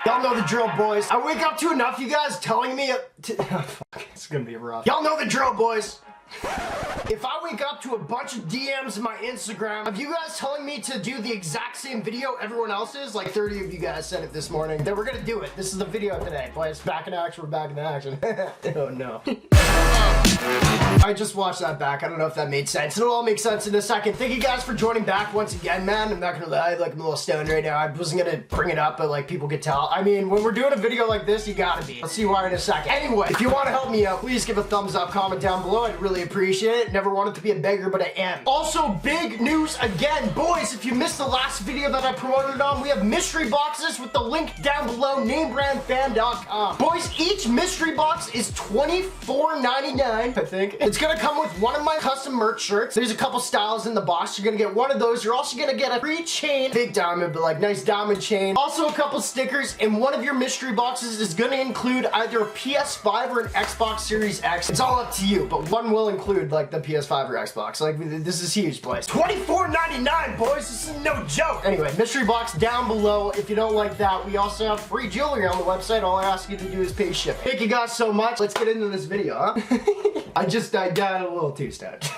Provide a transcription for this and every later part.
Y'all know the drill, boys. I wake up to enough you guys telling me fuck, it's gonna be rough. Y'all know the drill, boys. If I wake up to a bunch of DMs in my Instagram of you guys telling me to do the exact same video everyone else is, like 30 of you guys said it this morning, then we're gonna do it. This is the video today, boys. Back in action, we're back in action. Oh no. I just watched that back. I don't know if that made sense. It'll all make sense in a second. Thank you guys for joining back once again, man. I'm not gonna lie, like I'm a little stoned right now. I wasn't gonna bring it up, but like people could tell. I mean, when we're doing a video like this, you gotta be. Let's see why in a second. Anyway, if you want to help me out, please give a thumbs up, comment down below. I'd really appreciate it. Never wanted to be a beggar, but I am. Also, big news again, boys. If you missed the last video that I promoted on, we have mystery boxes with the link down below, NameBranFan.com. Boys, each mystery box is $24.99, I think. It's gonna come with one of my custom merch shirts. There's a couple styles in the box. You're gonna get one of those. You're also gonna get a free chain, big diamond, but like nice diamond chain. Also a couple stickers, and one of your mystery boxes is gonna include either a PS5 or an Xbox Series X. It's all up to you, but one will include like the PS5 or Xbox. Like this is huge, boys. $24.99, boys. This is no joke. Anyway, mystery box down below. If you don't like that, we also have free jewelry on the website. All I ask you to do is pay shipping. Thank you guys so much. Let's get into this video, huh? I got a little too stoned.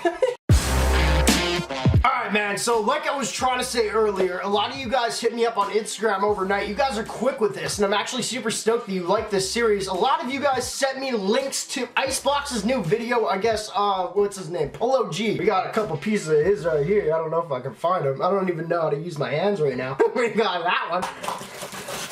Alright, man, so like I was trying to say earlier, a lot of you guys hit me up on Instagram overnight. You guys are quick with this, and I'm actually super stoked that you like this series. A lot of you guys sent me links to ICEBOX's new video, I guess, what's his name? POLO G. We got a couple pieces of his right here. I don't know if I can find them. I don't even know how to use my hands right now. We got that one.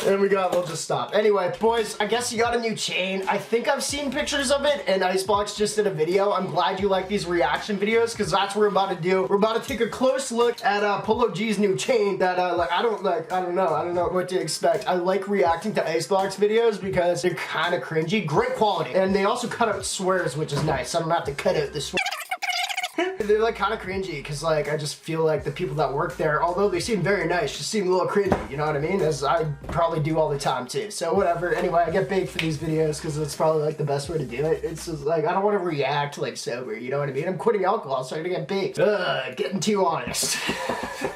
And we'll just stop. Anyway, boys, I guess you got a new chain. I think I've seen pictures of it, and ICEBOX just did a video. I'm glad you like these reaction videos, because that's what we're about to do. We're about to take a close look at Polo G's new chain that, I don't know what to expect. I like reacting to ICEBOX videos because they're kind of cringy. Great quality. And they also cut out swears, which is nice. I don't have to cut out the swears. They're like kind of cringy because like I just feel like the people that work there, although they seem very nice, just seem a little cringy, you know what I mean? As I probably do all the time too. So whatever. Anyway, I get baked for these videos because it's probably like the best way to do it. It's just like I don't want to react like sober, you know what I mean? I'm quitting alcohol, so I'm gonna get baked. Getting too honest.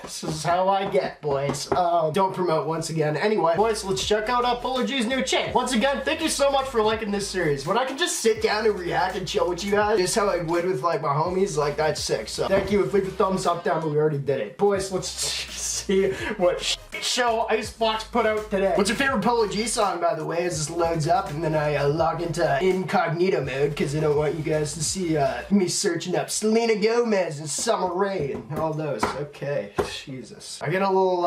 This is how I get, boys. Don't promote once again. Anyway, boys, let's check out Polo G's new chain. Once again, thank you so much for liking this series. When I can just sit down and react and chill with you guys, just how I would with like my homies, like that's sick. So thank you. Leave a thumbs up down, but we already did it. Boys, let's see what show ICEBOX put out today. What's your favorite Polo G song, by the way, as this loads up and then I log into incognito mode because I don't want you guys to see me searching up Selena Gomez and Summer Rae and all those. Okay, Jesus. I get a little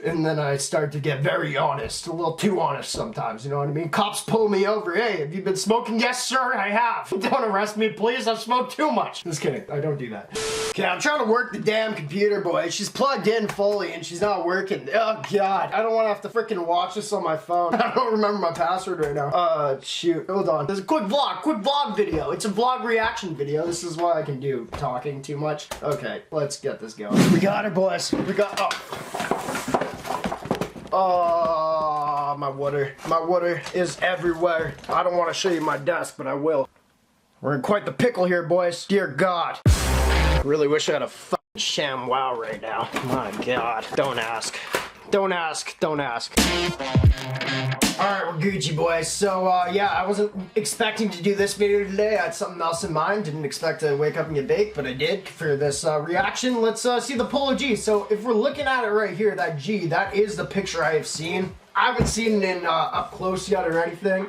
and then I start to get very honest, a little too honest sometimes, you know what I mean? Cops pull me over. Hey, have you been smoking? Yes, sir, I have. Don't arrest me, please. I've smoked too much. Just kidding. I don't do that. Okay, I'm trying to work the damn computer, boy. She's plugged in fully and she's not working. Oh, God. I don't want to have to freaking watch this on my phone. I don't remember my password right now. Shoot. Hold on. There's a quick vlog video. It's a vlog reaction video. This is why I can do talking too much. Okay, let's get this going. We got her, boys. We got, oh, my water. My water is everywhere. I don't want to show you my desk, but I will. We're in quite the pickle here, boys. Dear God. Really wish I had a fucking sham wow right now. My God. Don't ask. Don't ask. Don't ask. Alright, we're Gucci, boys. So, yeah, I wasn't expecting to do this video today. I had something else in mind. Didn't expect to wake up and get baked, but I did for this reaction. Let's see the Polo G. So, if we're looking at it right here, that G, that is the picture I have seen. I haven't seen it in up close yet or anything.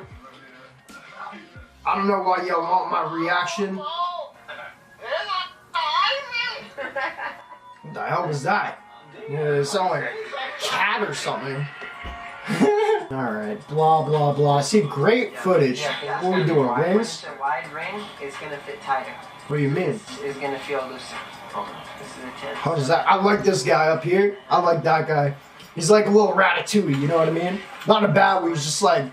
I don't know why y'all want my reaction. What the hell was that? Yeah, it sounded like a cat or something. Alright, blah blah blah. See, great footage. Yeah, what are we doing, rings? The wide ring is gonna fit tighter. What do you mean? It's gonna feel looser. This is a 10. How does that? I like this guy up here. I like that guy. He's like a little ratatouille, you know what I mean? Not a bad one, he's just like,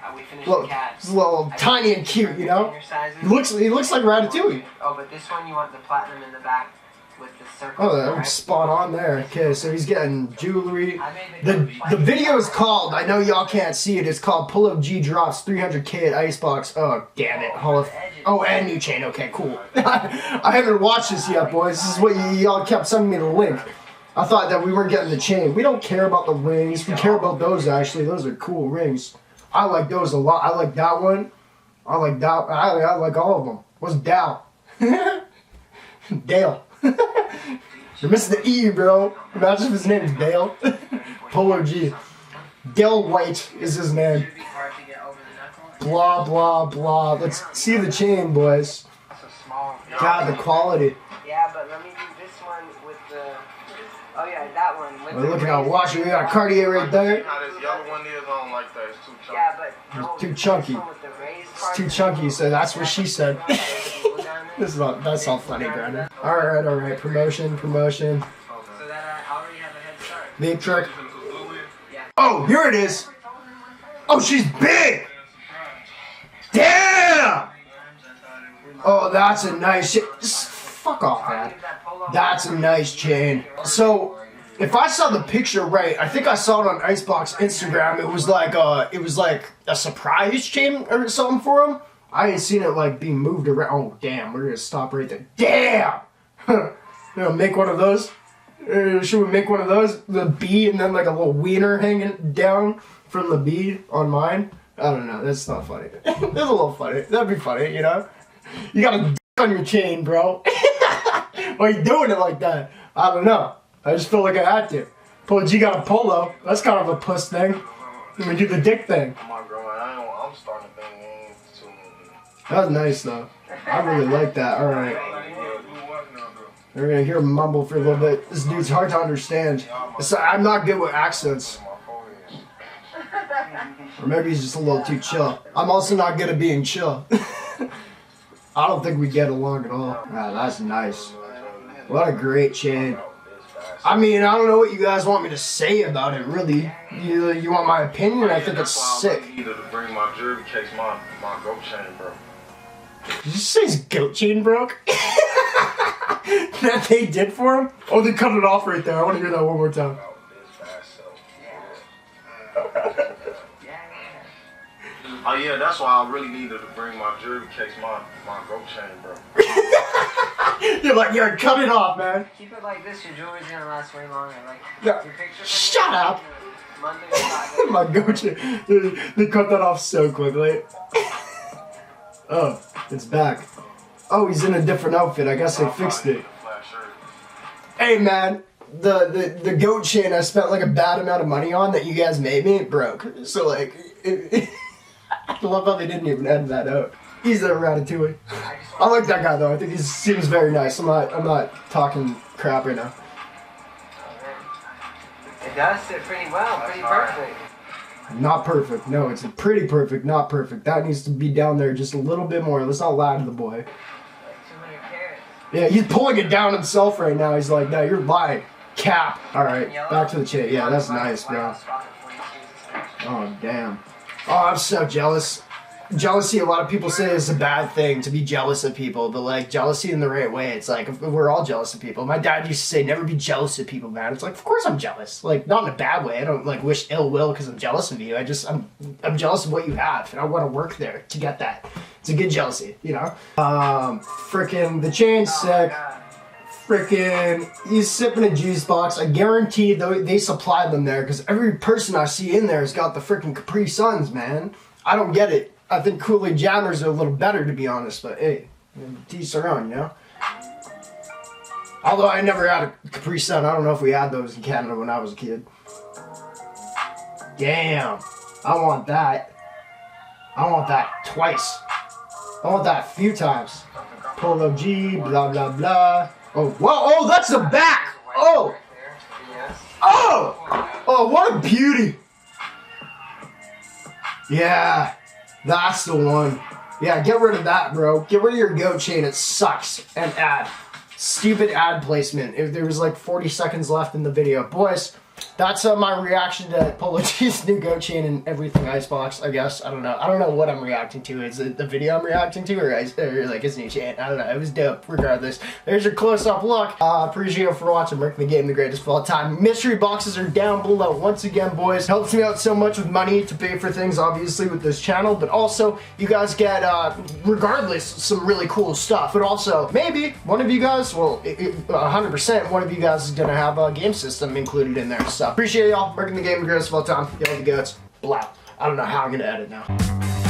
look, he's a little tiny and cute, you know? He looks like Ratatouille. Oh, but this one you want the platinum in the back with the circle. Oh, that was spot on there. Okay, so he's getting jewelry. The video is called, I know y'all can't see it, it's called Polo G drops 300K at ICEBOX. Oh, damn it. Oh, and new chain. Okay, cool. I haven't watched this yet, boys. This is what y'all kept sending me the link. I thought that we weren't getting the chain. We don't care about the rings. We care about those, actually. Those are cool rings. I like those a lot. I like that one. I like that. I like all of them. What's Dal? Dale. You're missing the E, bro. Imagine if his name is Dale. Polo G. Dale White is his name. Blah, blah, blah. Let's see the chain, boys. God, the quality. Yeah, but let me do this one with the... Oh yeah, that one. With We're looking at watching. We got Cartier right there. How this yellow one is, I don't like that. It's too chunky. Yeah, but no, It's too chunky. It's too chunky, so that's what she said. That's all funny, Brandon. Alright. Promotion. So that I already have a head start. Big trick. Oh, here it is. Oh, she's big. Damn. Oh, that's a nice chain. Just fuck off, man. That's a nice chain. So, if I saw the picture right, I think I saw it on ICEBOX Instagram. It was like a surprise chain or something for him. I ain't seen it like being moved around. Oh, damn. We're gonna stop right there. Damn. You know, make one of those. Should we make one of those? The B and then like a little wiener hanging down from the B on mine? I don't know. That's not funny. That's a little funny. That'd be funny, you know? You got a on your chain, bro. Why are you doing it like that? I don't know. I just feel like I had to. Polo G got a polo. That's kind of a puss thing. Let me do the dick thing. I'm starting to think too. That was nice, though. I really like that. Alright. We're gonna hear him mumble for a little bit. This dude's hard to understand. I'm not good with accents. Or maybe he's just a little too chill. I'm also not good at being chill. I don't think we get along at all. Ah, that's nice. What a great chain. I mean, I don't know what you guys want me to say about it, really. You want my opinion? I think it's sick. I needed to bring my jewelry case, my goat chain, bro. Did you say his goat chain broke? That they did for him? Oh, they cut it off right there. I want to hear that one more time. Oh yeah, that's why I really needed to bring my jewelry case, my goat chain, bro. You're like, yeah, cut it off, man. Keep it like this, your jewelry's gonna last way longer. Like, Yeah. your picture Shut up. Monday My goat chain. They cut that off so quickly. Oh, it's back. Oh, he's in a different outfit. I guess they fixed it. Hey, man. The goat chain I spent like a bad amount of money on that you guys made me broke. So like, I love how they didn't even end that out. He's a Ratatouille. I like that guy though. I think he seems very nice. I'm not talking crap right now. It does fit pretty well, pretty perfect. Not perfect. No, it's pretty perfect. Not perfect. That needs to be down there just a little bit more. Let's not lie to the boy. Like 200 carats. Yeah, he's pulling it down himself right now. He's like, no, you're lying. Cap. All right, back to the chain. Yeah, that's nice, bro. Oh, damn. Oh, I'm so jealous. Jealousy, a lot of people say is a bad thing to be jealous of people, but like jealousy in the right way. It's like we're all jealous of people. My dad used to say, never be jealous of people, man. It's like, of course I'm jealous. Like, not in a bad way. I don't like wish ill will because I'm jealous of you. I'm jealous of what you have, and I want to work there to get that. It's a good jealousy, you know? Frickin' the chain's sick. Frickin' he's sipping a juice box. I guarantee they supply them there because every person I see in there has got the frickin' Capri Suns, man. I don't get it. I think Kool-Aid Jammers are a little better, to be honest, but hey, teach their own, you know? Although I never had a Capri Sun. I don't know if we had those in Canada when I was a kid. Damn. I want that. I want that twice. I want that a few times. Polo G, blah, blah, blah. Oh, whoa, oh, that's the back! Oh! Oh! Oh, what a beauty! Yeah. That's the one. Yeah, get rid of that, bro. Get rid of your goat chain. It sucks. And ad. Stupid ad placement. If there was like 40 seconds left in the video. Boys, that's my reaction to Polo G's new goat chain and everything ICEBOX, I guess. I don't know what I'm reacting to. Is it the video I'm reacting to or like his new chain? I don't know. It was dope regardless. There's your close-up look. Appreciate you for watching. Merc the Game, the greatest of all time. Mystery boxes are down below. Once again, boys, helps me out so much with money to pay for things, obviously, with this channel, but also you guys get, regardless, some really cool stuff. But also, maybe one of you guys, well, 100%, one of you guys is gonna have a game system included in there. So appreciate y'all. Merc the Game, the greatest of all time. Y'all the goats. Blah. I don't know how I'm gonna edit now.